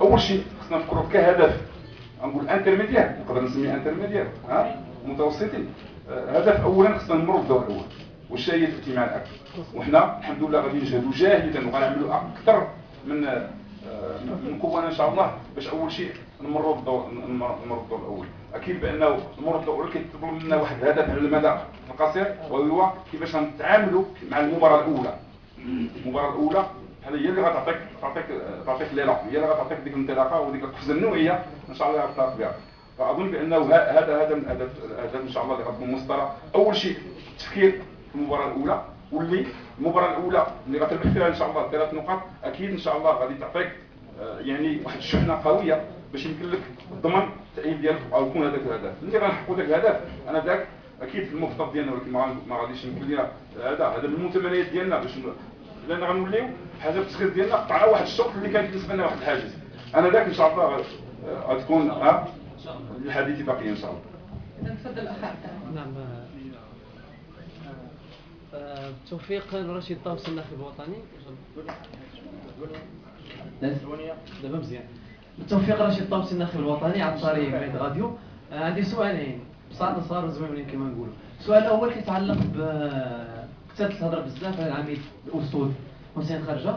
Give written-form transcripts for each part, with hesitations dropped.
اول شيء خصنا نفكروا كهدف، نقول انترميديير، نقدر نسميه انترميديير متوسطين. هدف اولا خصنا نمروا بالدور الاول والشيء ياتي مع الاكل، وحنا الحمد لله غادي نجهدوا جاهدا وغنعملوا اكثر من قوه ان شاء الله باش اول شيء نمروا بالدور الاول. اكيد بانه نمروا بالدور الاول كيطلب منا واحد الهدف على المدى القصير، وهو كيفاش نتعاملوا مع المباراه الاولى. المباراه الاولى هي اللي غتعطيك ليله، هي اللي غتعطيك ديك الانطلاقه وديك القفزه النوعيه ان شاء الله غتطلق بها. فاظن بانه هذا من الاهداف ان شاء الله اللي غتكون مسطره. اول شيء التفكير في المباراه الاولى، واللي المباراه الاولى اللي غتربح فيها ان شاء الله 3 نقاط اكيد ان شاء الله غادي تعطيك يعني واحد الشحنه قويه باش يمكن لك تضمن التأهيل ديالك او يكون هذاك الهدف. ملي غنحققوا ذاك الهدف انا ذاك اكيد في المخطط ديالنا، ولكن ما غاديش يمكن لينا هذا من المتمنيات ديالنا باش لان غنوليو حاجه التسخير ديالنا قطعنا واحد الشوط اللي كان بالنسبه لنا واحد الحاجز. انا ذاك ان شاء الله غتكون الحديث باقي ان شاء الله. اذا تفضل اخ عبد الله. نعم. توفيق رشيد طامس الناخب الوطني. دابا مزيان. بالتوفيق رشيد طامس الناخب الوطني عن طريق ميد راديو. عندي سؤالين بصراحه صاروا زوينين كما نقولوا. السؤال الاول كيتعلق كثرت الهضره بزاف على العميد الاسود حسين خرجه.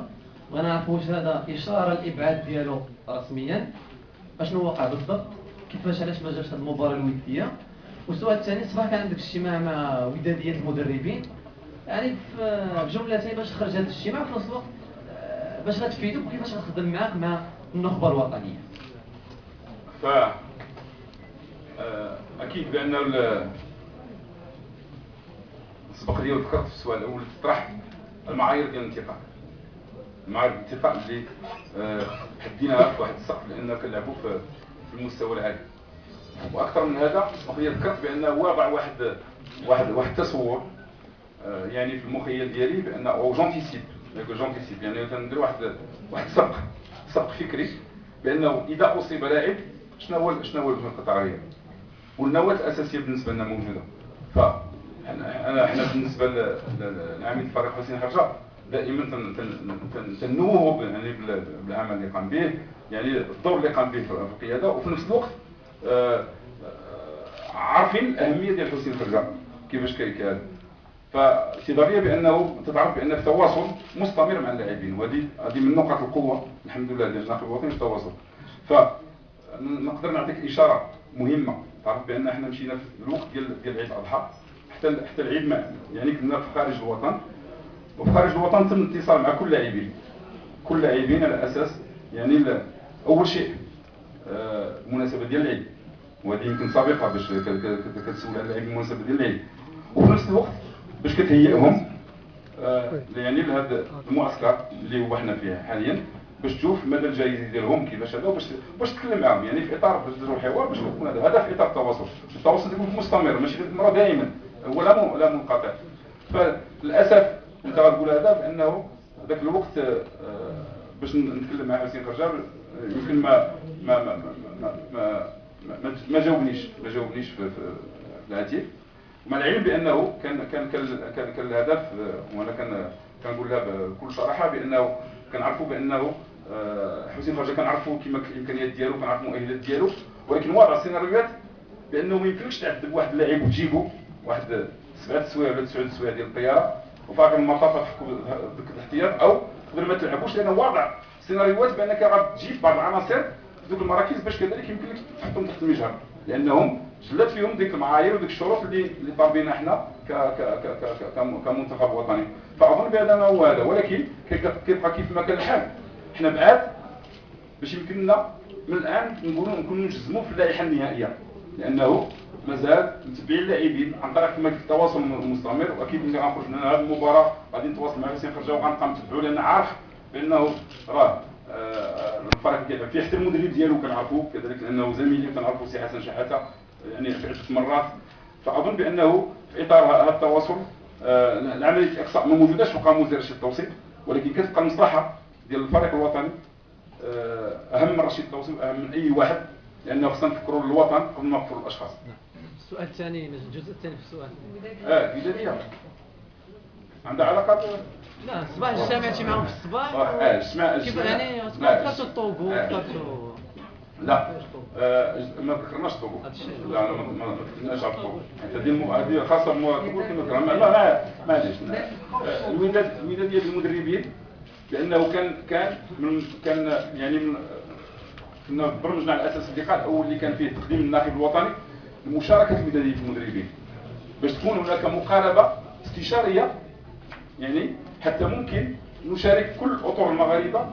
بغينا نعرفوا واش هذا اشاره الابعاد ديالو رسميا، اشنو وقع بالضبط، كيفاش علاش ما جاش هذه المباراه الوديه. والسؤال الثاني، صباح كان عندك اجتماع مع وداديه المدربين، يعني في جملتين باش خرج هذا الاجتماع في نفس الوقت باش غتفيدوك وكيفاش غتخدم معاك مع النخبه الوطنيه. ف اكيد بان سبق لي وذكرت في السؤال الاول تطرح المعايير ديال الانتقاء. المعايير الانتقاء اللي حديناها في واحد السقف لان كنلعبوا في المستوى العالي. واكثر من هذا سبق لي ذكرت بانه واضع واحد التصور يعني في المخيل ديالي بان او جونتيسيب يعني تندير واحد سقف فكري بانه اذا اصيب لاعب شنو هو البنيه القطريه والنواه الاساسيه بالنسبه لنا موجوده. احنا بالنسبه للعميد الفريق حسين خرجه دائما تنوهوا يعني بالعمل اللي قام به، يعني الدور اللي قام به في القياده، وفي نفس الوقت عارفين الاهميه ديال حسين خرجه كيفاش كيكاد. فاعتباريه بانه تتعرف بان في تواصل مستمر مع اللاعبين، وهذه من نقاط القوه الحمد لله ديال الناخب الوطني في التواصل. فنقدر نعطيك اشاره مهمه، تعرف بان احنا مشينا في الوقت ديال عيد الاضحى حتى العيد يعني كنا في خارج الوطن، وفي خارج الوطن تم الاتصال مع كل لاعبين على اساس يعني اول شيء المناسبه ديال العيد، وهذه يمكن سابقه باش كتسول على اللاعبين المناسبه ديال العيد، وفي نفس الوقت باش كتهيئهم يعني لهذا المعسكر اللي هو حنا فيه حاليا، باش تشوف المدى الجاي ديالهم كيفاش هذا، باش تكلم معاهم يعني في اطار باش تديروا الحوار باش يكون هذا في اطار التواصل. التواصل يكون مستمر ماشي المره دائما، هو لا منقطع. فللاسف انت غتقول هذا بانه ذاك الوقت باش نتكلم مع حسين خرجه يمكن ما جاوبنيش في الهاتف، مع العلم بانه كان الهدف، وانا كنقول لها بكل صراحه بانه كنعرفوا بانه حسين خرجه كنعرفوا كيما الامكانيات ديالو، كنعرفوا المؤهلات ديالو، ولكن واضع السيناريوهات بانه ما يمكنش تعذب واحد اللاعب وتجيبو واحد 7 تسوايع ولا 9 تسوايع ديال الطياره وفي اخر المطاف تحكوا ذاك الاحتياط، او تقدر ما تلعبوش، لانه واضع سيناريوهات بانك غتجيب بعض العناصر في ذوك المراكز باش كذلك يمكن لك تحطهم تحت المجهر، لانهم جلت فيهم ديك المعايير وديك الشروط اللي طالبينها احنا كمنتخب وطني. فاظن بهذا ما هو هذا، ولكن كيبقى كيف ما كان الحال، حنا بعاد باش يمكن لنا من الان نكونوا نجزموا في اللائحه النهائيه، لانه مازال متبعين اللاعبين عن طريق كما قلت التواصل المستمر. واكيد ملي غنخرج من هذه المباراه غادي نتواصل مع حسين خرجه وغنبقى نتبعوا، لان عارف بانه راه الفريق ديالو فيه حتى المدرب ديالو كنعرفوه كذلك، لانه زميلي كنعرفوا سي حسن شحاته يعني في عده مرات. فاظن بانه في اطار هذا التواصل العمليه الاقصاء ما موجوداش في قاموس ديال رشيد التوصيل، ولكن كتبقى المصلحه ديال الفريق الوطني اهم من رشيد التوصيل واهم من اي واحد، لانه خصنا نفكروا للوطن قبل ما نفكروا للاشخاص. السؤال الثاني، الجزء الثاني في السؤال. بداية عندها علاقه لا الصباح اجتمعتي معهم في الصباح كيف يعني طلعتوا الطوبو طلعتوا لا ما ذكرناش الطوبو. لا ما ذكرناش على الطوبو. هذه خاصه تقول كما لا معليش. الوداد ديال المدربين لانه كان يعني كنا برمجنا على اساس اللقاء الاول اللي كان فيه تقديم الناخب الوطني لمشاركه الوداديه في المدربين باش تكون هناك مقاربه استشاريه، يعني حتى ممكن نشارك كل الاطر المغاربه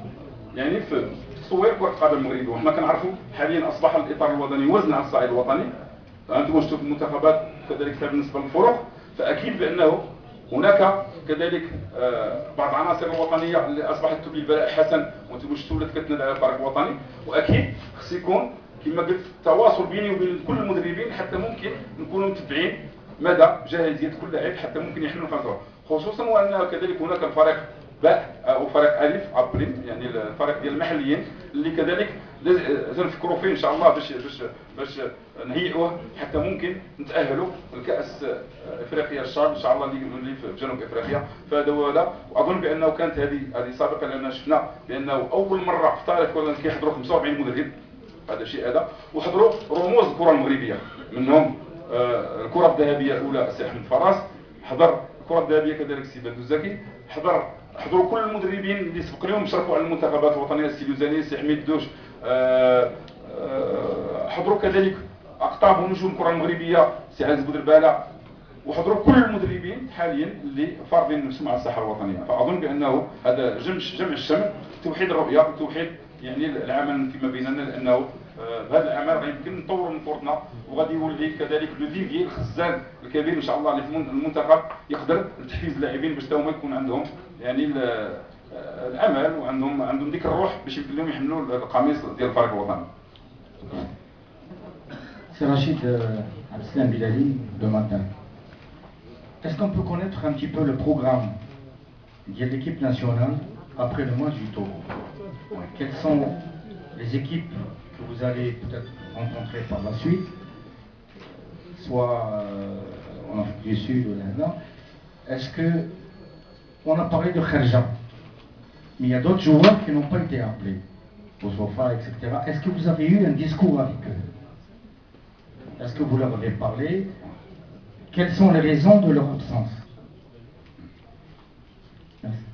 يعني في تصوير كره القدم المغربيه. وحنا كنعرفوا حاليا اصبح الاطار الوطني وزن على الصعيد الوطني، فانتم شفتوا في المنتخبات كذلك بالنسبه للفرق، فاكيد بانه هناك كذلك بعض العناصر الوطنيه اللي اصبحت تبلي البلاء حسن وانتم شفتوا ولات كتنادى على الفريق الوطني، واكيد خص يكون كما قلت تواصل بيني وبين كل المدربين حتى ممكن نكونوا متبعين مدى جاهزيه كل لاعب حتى ممكن يحملوا الفريق، خصوصا وان كذلك هناك الفريق باء او فريق الف ابريم، يعني الفريق ديال المحليين اللي كذلك تنفكروا فيه ان شاء الله باش نهيئوه حتى ممكن نتاهلوا لكاس افريقيا الشهر ان شاء الله اللي في جنوب افريقيا. فهذا هو هذا، واظن بانه كانت هذه سابقا لان شفنا بانه اول مره في التاريخ ولا كيحضروا 45 مدرب، هذا الشيء هذا، وحضروا رموز الكره المغربيه منهم الكره الذهبيه الاولى السي احمد فراس، حضر الكره الذهبيه كذلك السي بدو الزكي، حضروا كل المدربين اللي سبق لهم شاركوا على المنتخبات الوطنيه السي لوزاني السي حميد دوش، حضروا كذلك اقطاب ونجوم الكره المغربيه السي عزيز بودرباله، وحضروا كل المدربين حاليا اللي فارضين نفسهم على الساحه الوطنيه. فاظن بانه هذا جمع الشمل، توحيد الرؤيه، توحيد يعني العمل فيما بيننا، لانه بهذا الاعمال غيمكن نطوروا من فرصنا، وغادي يولي كذلك لو فيفي الخزان الكبير ان شاء الله اللي في المنتخب يقدر تحفيز اللاعبين باش هما يكون عندهم يعني الامل وعندهم ديك الروح باش يمكن لهم يحملوا القميص ديال الفريق الوطني. C'est Rachid Abdeslam Bilali de Matin. Est-ce qu'on peut connaître un petit peu le programme de l'équipe nationale après le match du Togo? Quelles sont les équipes que vous allez peut-être rencontrer par la suite, soit en Afrique du Sud ou là-dedans? Est-ce que on a parlé de Kharja, mais il y a d'autres joueurs qui n'ont pas été appelés au Sofa, etc. Est-ce que vous avez eu un discours avec eux? Est-ce que vous leur avez parlé? Quelles sont les raisons de leur absence? Merci.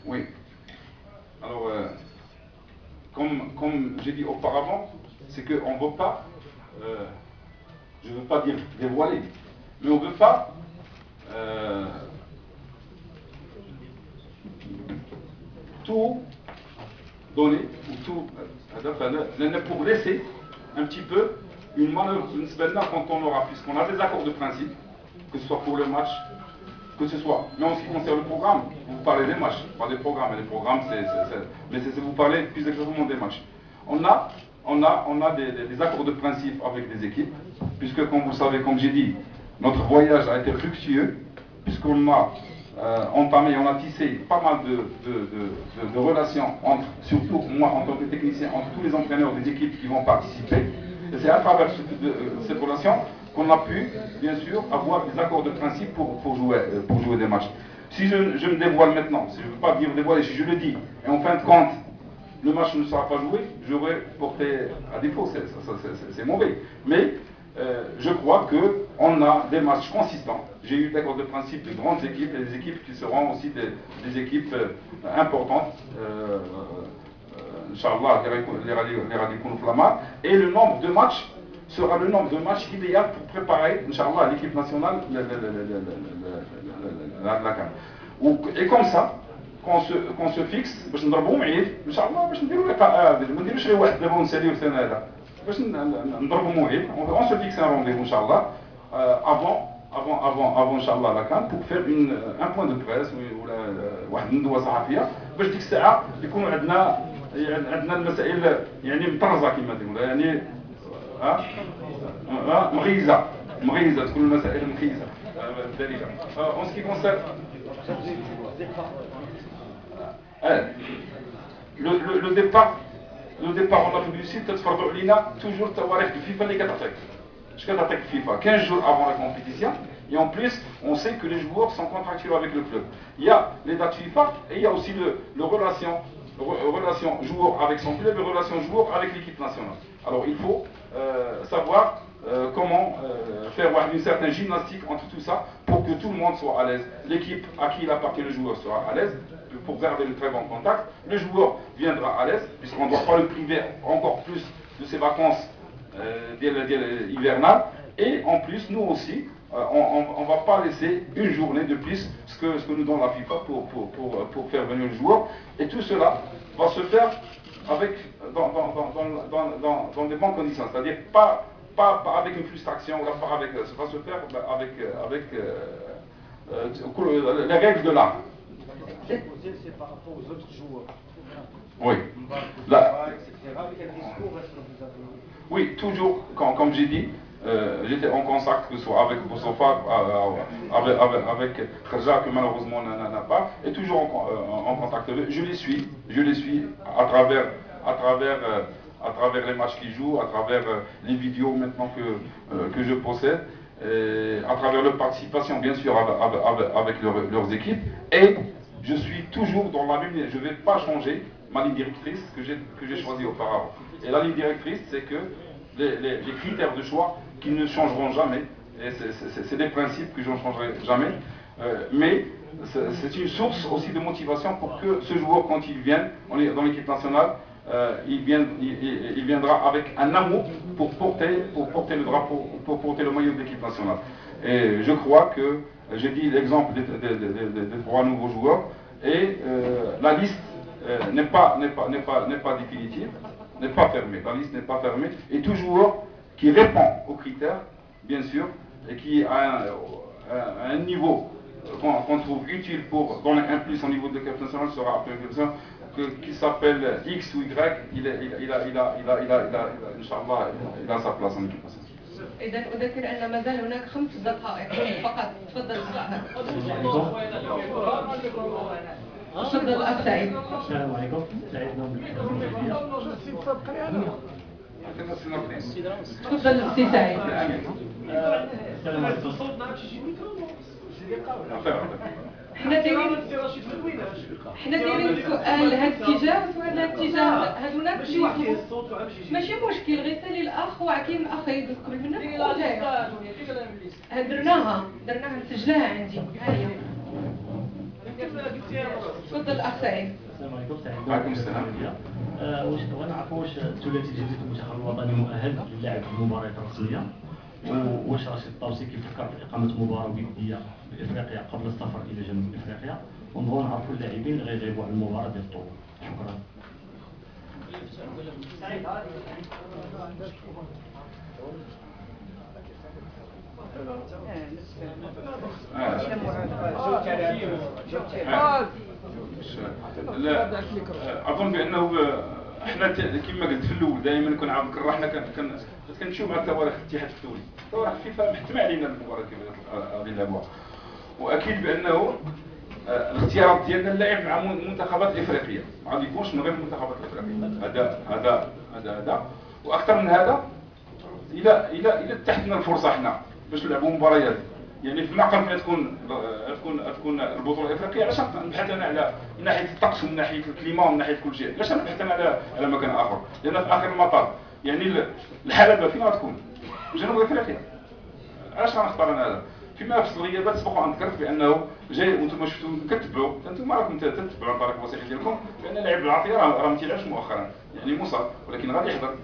Oui. Alors, comme j'ai dit auparavant, c'est qu'on ne veut pas, je ne veux pas dire dévoiler, mais on ne veut pas tout donner, ou tout, pour laisser un petit peu une manœuvre, une semaine quand on aura, puisqu'on a des accords de principe, que ce soit pour le match, que ce soit. Mais en ce qui concerne le programme, vous parlez des matchs, pas des programmes. Les programmes, mais vous parlez plus exactement des matchs. On a des accords de principe avec des équipes, puisque comme vous savez, comme j'ai dit, notre voyage a été fructueux, puisqu'on a entamé, on a tissé pas mal de relations entre, surtout moi en tant que technicien, entre tous les entraîneurs des équipes qui vont participer. Et c'est à travers cette relation qu'on a pu, bien sûr, avoir des accords de principe pour jouer des matchs. Si je me dévoile maintenant, si je ne veux pas dire dévoiler, si je le dis, et en fin de compte, le match ne sera pas joué, j'aurais porté à défaut, c'est mauvais. Mais je crois qu'on a des matchs consistants. J'ai eu d'accords de principe de grandes équipes et des équipes qui seront aussi des équipes importantes. Inch'Allah, les radicaux flammards. Et le nombre de matchs sera le nombre de matchs idéal pour préparer, Inch'Allah, l'équipe nationale, la CAN. Et comme ça, qu'on se fixe, باش نضربوا معيد ان شاء الله باش نديروا لقاء ما نديروش غير واحد دابا ونساليو السنه هذا باش نضربوا موعد on se fixe un rendez-vous inchallah avant inchallah la CAN pour faire un point de presse ولا واحد الندوه صحفيه باش ديك الساعه يكونوا عندنا المسائل يعني مطرزه كما تقولوا يعني مغيزه تكون المسائل مغيزه ذلك en ce qui concerne le départ en Afrique du Sud تتفرضوا علينا توجور التواريخ الفيفا اللي كتعطيك je vais attaquer FIFA 15 jours avant la compétition, et en plus, on sait que les joueurs sont contractuels avec le club. Il y a les dates FIFA et il y a aussi le relation joueur avec son club et relation joueur avec l'équipe nationale. Alors il faut savoir comment faire une certaine gymnastique entre tout ça pour que tout le monde soit à l'aise. L'équipe à qui il appartient le joueur sera à l'aise pour garder le très bon contact. Le joueur viendra à l'aise puisqu'on ne doit pas le priver encore plus de ses vacances hivernales. Et en plus, nous aussi, on ne va pas laisser une journée de plus ce que nous donne la FIFA pour faire venir le joueur. Et tout cela va se faire avec, dans des bonnes conditions, c'est-à-dire pas avec une frustration, pas avec, ça va se faire avec les règles de l'art. C'est par rapport aux autres joueurs. Oui. Là, oui, toujours, comme j'ai dit, j'étais en contact, que ce soit avec Boussofa, avec Kharja, que malheureusement n'a pas, et toujours en contact avec eux. Je les suis à travers les matchs qu'ils jouent, à travers les vidéos maintenant que je possède, à travers leur participation bien sûr avec leurs équipes, et je suis toujours dans la même ligne. Je ne vais pas changer ma ligne directrice que j'ai choisie auparavant. Et la ligne directrice, c'est que les critères de choix qui ne changeront jamais, et c'est des principes que je ne changerai jamais, mais c'est une source aussi de motivation pour que ce joueur, quand il vient dans l'équipe nationale, il viendra avec un amour pour porter le drapeau, pour porter le maillot de l'équipe nationale. Et je crois que j'ai dit l'exemple des 3 nouveaux joueurs, et la liste n'est pas définitive, n'est pas fermée. La liste n'est pas fermée, et tout joueur qui répond aux critères, bien sûr, et qui a un niveau qu'on trouve utile pour donner un plus au niveau de l'équipe nationale sera appelé comme ça, qui s'appelle X ou Y, il a sa place en équipe nationale. إذا أذكر أن ما زال هناك 5 دقائق فقط. تفضل تفضل الأخ سعيد. السلام عليكم. سعيد تفضل السي سعيد. السلام عليكم. حنا دايرين سؤال هذا الاتجاه وسؤال هذا الاتجاه. هاد هناك ماشي مشكل، غير سالي الاخ وكاين اخ يدوز قبل منك درناها نسجلها عندي. ها هي. تفضل الاخ سعيد. السلام عليكم. سعيد. وعليكم السلام. واش نعرفوا واش الثلاثي الجديد المنتخب الوطني مؤهل للعب المباريات الرسميه، واش رشيد الطوسي كيفكر في اقامه مباراه وديه بافريقيا قبل السفر الى جنوب افريقيا، ونبغوا نعرفوا اللاعبين اللي غيغيبوا على المباراه ديال الطوبه. شكرا. لا اظن بانه احنا كما قلت في الاول دائما كنا نكرر، حنا كنمشيو مع تواريخ الاتحاد الدولي، تواريخ فيفا محتمه علينا المباراه اللي لعبوها، واكيد بانه الاختيارات ديالنا نلعب مع منتخبات افريقيه، ما غادي يكونش من غير المنتخبات الافريقيه. هذا واكثر من هذا، الى اتاحت لنا الفرصه حنا باش نلعبوا مباريات، يعني في المعقل فين تكون البطوله الافريقيه، علاش نبحث انا على من ناحيه الطقس ومن ناحيه الكليما ومن ناحيه كل شيء، علاش نبحث انا على مكان اخر؟ لان في اخر المطاف يعني الحلبه فين غتكون؟ جنوب افريقيا. علاش غنختار انا هذا؟ فيما يخص الغيابات سبق وان ذكرت بانه جاي وانتم شفتوا كتبعوا، انتم راكم تتبعوا عن طريق الوثائق ديالكم بان لاعب العطيه راه ما تيلعبش مؤخرا، يعني مصاب ولكن غادي يحضر.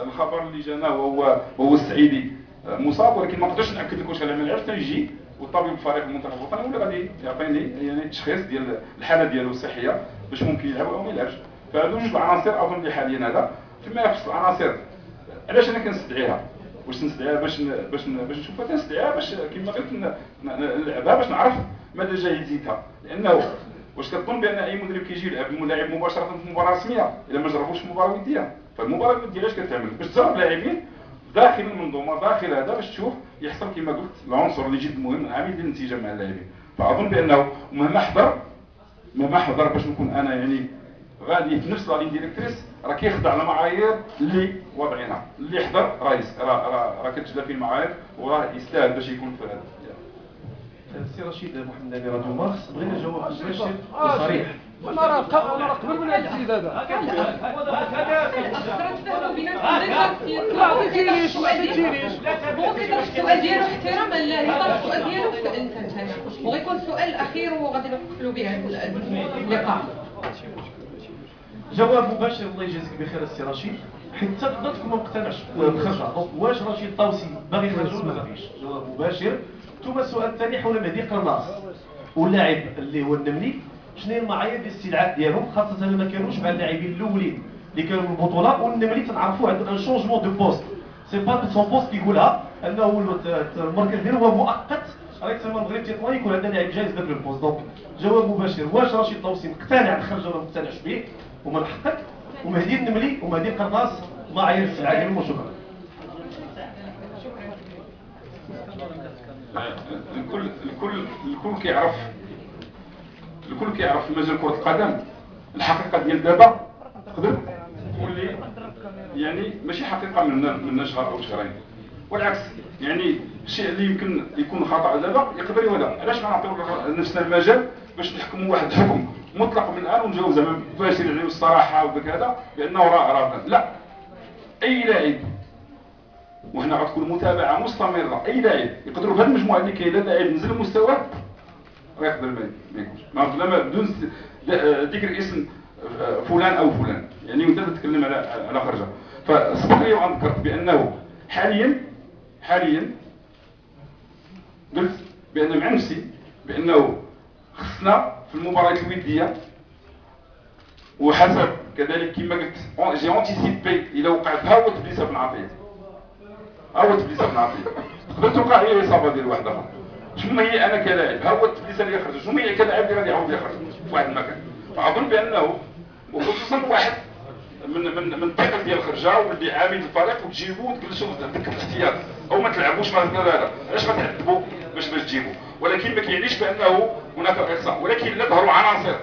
الخبر اللي جانا وهو السعيدي مصاب، ولكن ما نقدرش ناكد لكم على ما لعبش، تنجي والطبيب الفريق المنتخب الوطني ولا غادي يعطيني يعني التشخيص ديال الحاله ديالو الصحيه باش ممكن يلعب او ما يلعبش. فهادو جوج العناصر اظن اللي حاليا هذا. فيما يخص العناصر، علاش انا كنستدعيها؟ واش نستدعيها باش نشوفها؟ تنستدعيها باش كما قلت نلعبها باش نعرف مدى جاهزيتها، لانه واش كتظن بان اي مدرب كيجي يلعب اللاعب مباشره في مباراه رسميه الا ما جربوش في مباراه وديه؟ فالمباراه الوديه علاش كتعمل؟ باش تجرب لاعبين داخل المنظومه، داخل هذا، باش تشوف يحصل كما قلت العنصر اللي جد مهم عامل النتيجه مع اللاعبين. فاظن بانه مهما حضر باش نكون انا يعني غادي في نفس لا لين ديريكتريس، راه كيخضع للمعايير اللي واضعينها. اللي حضر راه كتجلى فيه المعايير وراه يستاهل باش يكون في هذا. السي رشيد محمد نبي راديو مارس بغينا جواب مباشر وصريح. انا راه قبل من هذا السيد هذا ما السؤال ديالو احتراما لا يطرح السؤال ديالو انت وغيكون السؤال الاخير وغادي نقفلوا به اللقاء. جواب مباشر الله يجازيك بخير السي رشيد، حيت حتى تقدر تكون ما مقتنعش بالخرجه. دونك واش رشيد الطوسي باغي يخرج ولا ما باغيش؟ جواب مباشر. ثم السؤال الثاني حول مهدي قرناص واللاعب اللي هو النملي، شنو هي المعايير ديال الاستدعاء ديالهم، خاصه ما كانوش مع اللاعبين الاولين اللي كانوا في البطوله. والنملي تنعرفوا عنده ان شونجمون دو بوست، سي با سون بوست كيقولها انه المركز ديالو هو مؤقت، راه تما المغرب تيطلع يكون عندنا لاعب جاهز داك البوست. دونك جواب مباشر، واش رشيد الطوسي مقتنع بالخرجه ولا ما مقتنعش به وما نحقق، ومهدي النملي ومهدي قرناص معايير الاستدعاء ديالهم. وشكرا. الكل كيعرف في مجال كرة القدم الحقيقة ديال دابا تقدر تقول لي يعني ماشي حقيقة من شهر أو شهرين، والعكس. يعني الشيء اللي يمكن يكون خطأ دابا يقدر يولى. علاش ما نعطيو نفسنا المجال باش نحكموا واحد الحكم مطلق من الآن ونجاوب زعما مباشر عليه الصراحة وداك هذا بأنه راه لا. أي لاعب وهنا غتكون متابعة مستمرة، أي لاعب يقدروا في هذه المجموعة اللي كاينة لاعب نزل مستواه راه يقدر ما يكونش ما بدون ذكر اسم فلان او فلان، يعني وانت تتكلم على خرجه. فسبق لي وغنذكر بانه حاليا قلت بان مع نفسي بانه خصنا في المباريات الوديه، وحسب كذلك كما قلت جي اونتيسيبي الى وقعت ها هو تبليسه بن عطيه، تقدر توقع هي الاصابه ديال واحد اخر. شنو هي انا كلاعب ها هو التبليسه اللي يخرج، شنو هي كلاعب اللي غادي يعاود يخرج في واحد المكان. فاظن بانه وخصوصا واحد من الثقل ديال الخرجه واللي عامل الفريق وتجيبوه وتجلسوا في الاحتياط او ما تلعبوش مع هذا، علاش غتعذبوا باش تجيبوه؟ ولكن ما كيعنيش بانه هناك اقصاء، ولكن لا ظهروا عناصر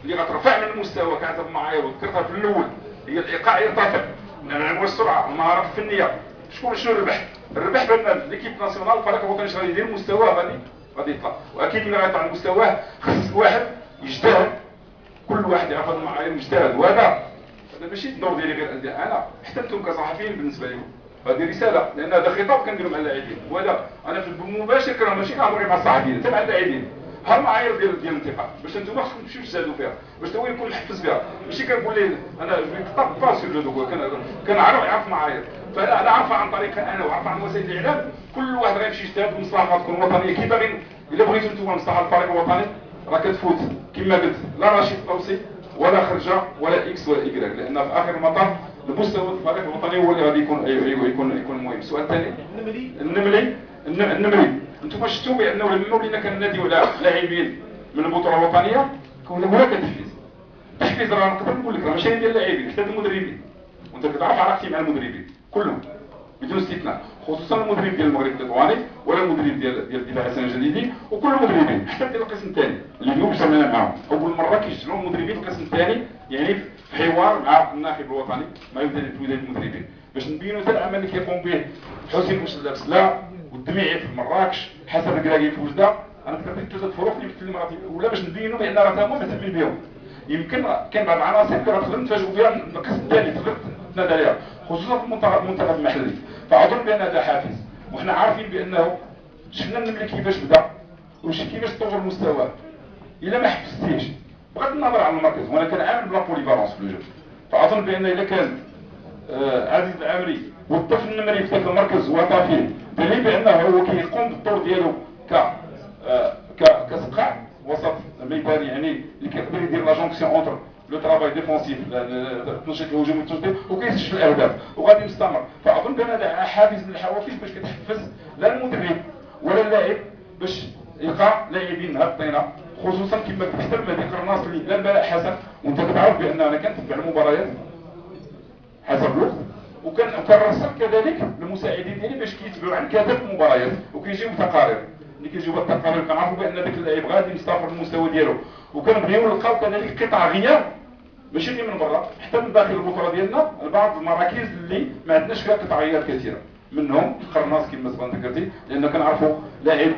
اللي غترفع من المستوى كحسب المعايير وذكرتها في الاول، هي الايقاع يرتفع، نعملوا السرعه، المهارات الفنيه. شنو الربح؟ الربح بان ليكيب ناسيونال الفريق الوطني غادي يدير مستواه غادي يطلع، واكيد ملي غيطلع على مستواه خص واحد يجتهد، كل واحد يعرف هذه المعايير ويجتهد. وهذا ماشي الدور ديالي غير انا، حتى انتم كصحفيين بالنسبه لكم هذه رساله، لان هذا خطاب كنديروا مع اللاعبين. وهذا انا في المباشر كنهضر ماشي كنهضر مع الصحفيين، حتى مع اللاعبين. ها المعايير ديال الانتقال باش انتم خصكم تمشيو تجتهدوا فيها، باش هو يكون محفز فيها، ماشي كنقول ليه انا طاب باس في الجدول، كنعرف معايير. فانا عارفه عن طريق انا وعارفه عن وسائل الاعلام، كل واحد غيمشي يجتهد بالمصلحه تكون وطنيه. كي باغي الا بغيتوا انتم مصلحه الفريق الوطني راه كتفوت كما قلت لا رشيد الطوسي ولا خرجه ولا اكس ولا ايكغيك، لان في اخر المطاف المستوى الفريق الوطني هو اللي غادي يكون مهم. السؤال الثاني النملي انتم شفتوا بانه لما ولينا كنناديو على لاعبين من البطوله الوطنيه كون هناك تحفيز راه نقدر نقول لك راه ماشي ديال اللاعبين، حتى المدربين، وانت كتعرف علاقتي مع المدربين كلهم بدون استثناء، خصوصا المدرب ديال المغرب التطواني ولا المدرب ديال الدفاع حسن الجديدي، وكل المدربين حتى ديال القسم الثاني اللي اليوم اجتمعنا معاهم اول مره كيجتمعوا المدربين القسم الثاني، يعني في حوار مع الناخب الوطني مع وزاره المدربين باش نبينوا حتى العمل اللي كيقوم به حسين بوسلات لا والدميعي في مراكش، حسن الكراكي في وجده. انا ذكرت ثلاثه فروق اللي في المرات الاولى باش نبينوا بان راه تما مهتمين بهم. يمكن كاين بعض العناصر اللي تقدر نتفاجئوا بها من القسم الثاني تقدر تنادى عليها، خصوصا في المنتخب المحلي. فاظن بان هذا حافز، وحنا عارفين بانه شفنا النملي كيفاش بدا كيفاش طور مستواه. الا ما حفزتيش بغض النظر عن المركز، وانا كنعامل بلا بوليفالونس في الجو، فاظن بان الا كان عزيز العامري والطفل النمري في ذاك المركز وطافيه دليل بانه هو كيقوم بالدور ديالو كسقاع وسط ميداني، يعني اللي كيقدر يدير لا جونكسيون اونتر لو ترافاي ديفونسيف التنشيط الهجومي التسديد وكيسجل الاهداف وغادي يستمر. فاظن بان هذا حافز من الحوافز باش كتحفز لا المدرب ولا اللاعب باش يلقى لاعبين هابطين، خصوصا كما قلت حتى مهدي قرناص اللي لا البلاء حسن، وانت كتعرف بان انا كنتبع المباريات حسب الوقت، وكنرسل كذلك المساعدين ديالي باش كيتبعوا عن كذا المباريات وكيجيو تقارير. ملي كيجيو التقارير كنعرفوا بان ذاك اللاعب غادي يستافر المستوى ديالو، وكنبغيو نلقاو كذلك قطع غيار ماشي غير من برا، حتى من داخل البطوله ديالنا بعض المراكز اللي ما عندناش فيها قطعيات كثيره، منهم القرناص كما سبق ذكرتي، لان كنعرفوا لاعب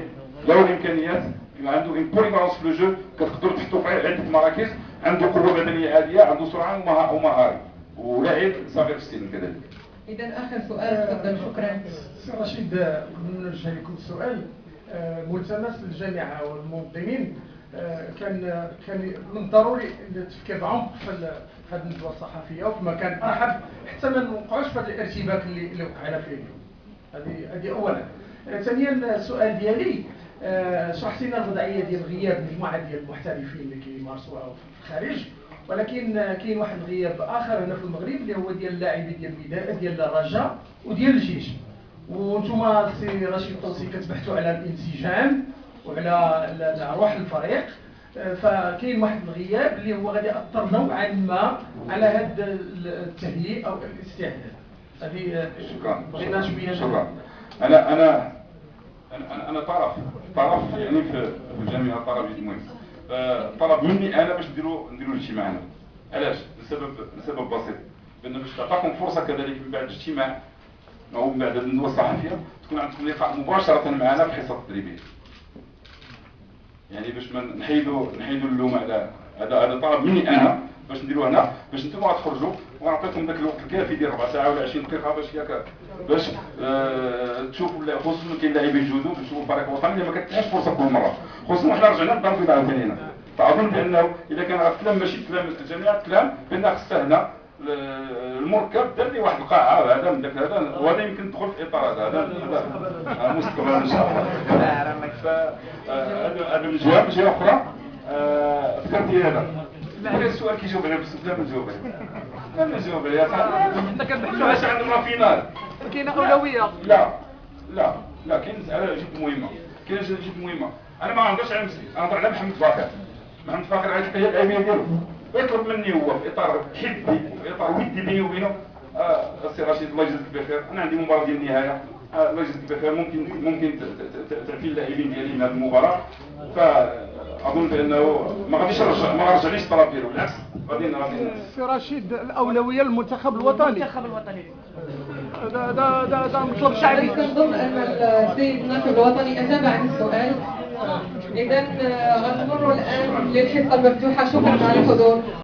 له الامكانيات عنده اون بوليفالونس في لو جو، كتقدروا تحطوا في عده مراكز، عنده قوه بدنيه عاليه، عنده سرعه ومهاره، ولاعب صغير في السن كذلك. اذا اخر سؤال تفضل. شكرا. سي رشيد، قبل ما نوجه لكم السؤال، ملتمس للجامعه والمنظمين، كان من الضروري التفكير بعمق في هذه الندوه الصحفيه وفي مكان ارحب، حتى ما نوقعوش في هذا الارتباك اللي وقعنا فيه اليوم. هذه اولا. ثانيا السؤال ديالي، شرحتينا الوضعيه ديال غياب مجموعه ديال المحترفين اللي كيمارسوها في الخارج، ولكن كاين واحد الغياب اخر هنا في المغرب اللي هو ديال اللاعبين ديال الرجاء وديال الجيش. وانتم سي رشيد الطوسي كتبحثوا على الانسجام وعلى روح الفريق، فكاين واحد الغياب اللي هو غادي ياثر نوعا ما على هذا التهيئ او الاستعداد. هذه بغينا شويه. شكرا. انا طرف يعني في الجامعه، طرف جد مهم. طلب مني انا باش نديروا الاجتماع هنا. علاش؟ لسبب بسيط، بان باش تعطاكم فرصه كذلك من بعد الاجتماع او من بعد الندوه الصحفيه تكون عندكم لقاء مباشره معنا في الحصه التدريبيه. يعني باش ما نحيدوا اللوم على هذا طلب مني انا باش نديروه هنا، باش نتوما غتخرجوا ونعطيكم ذاك الوقت الكافي ديال 4 ساعات ولا 20 دقيقه باش تشوفوا، خصوصا كاين لاعبين جدد تشوفوا الفريق الوطني اللي ما كتلعبش فرصه كل مره، خصوصا حنا رجعنا للدار البيضاء عاوتاني هنا. فاظن بانه اذا كان هذا الكلام ماشي كلام الجميع، الكلام بان خصنا هنا المركب دار لي واحد القاعه هذا من ذاك هذا، وهذا يمكن تدخل في اطار هذا مستقبلا ان شاء الله. هذا من جهه اخرى ذكرتي هذا السؤال كيجاوب عليه بس لا ما نجاوب عليه. لا نجاوب عليه حنا كنبحثوا علاش عندنا فينال. كاينه اولويه. لا كاين مساله جد مهمه، كاينه جد مهمه. انا ما نهضرش على مسلم، انا نهضر على محمد فاخر. محمد فاخر عاد هي الاهميه ديالو، يطلب مني هو في اطار حبي في اطار ودي بيني وبينه. السي رشيد الله يجزيك بخير، انا عندي مباراه ديال النهايه، الله يجزيك بخير، ممكن تعفي اللاعبين ديالي من هذه المباراه. فاظن بانه ما رجعليش الطلب ديالو، بالعكس غادي سي رشيد الاولويه للمنتخب الوطني. ده مطلب شعبي. كنظن ان السيد الناخب الوطني اجاب عن السؤال. اذا غنمر الان للحصه المفتوحه. شكرا على الحضور.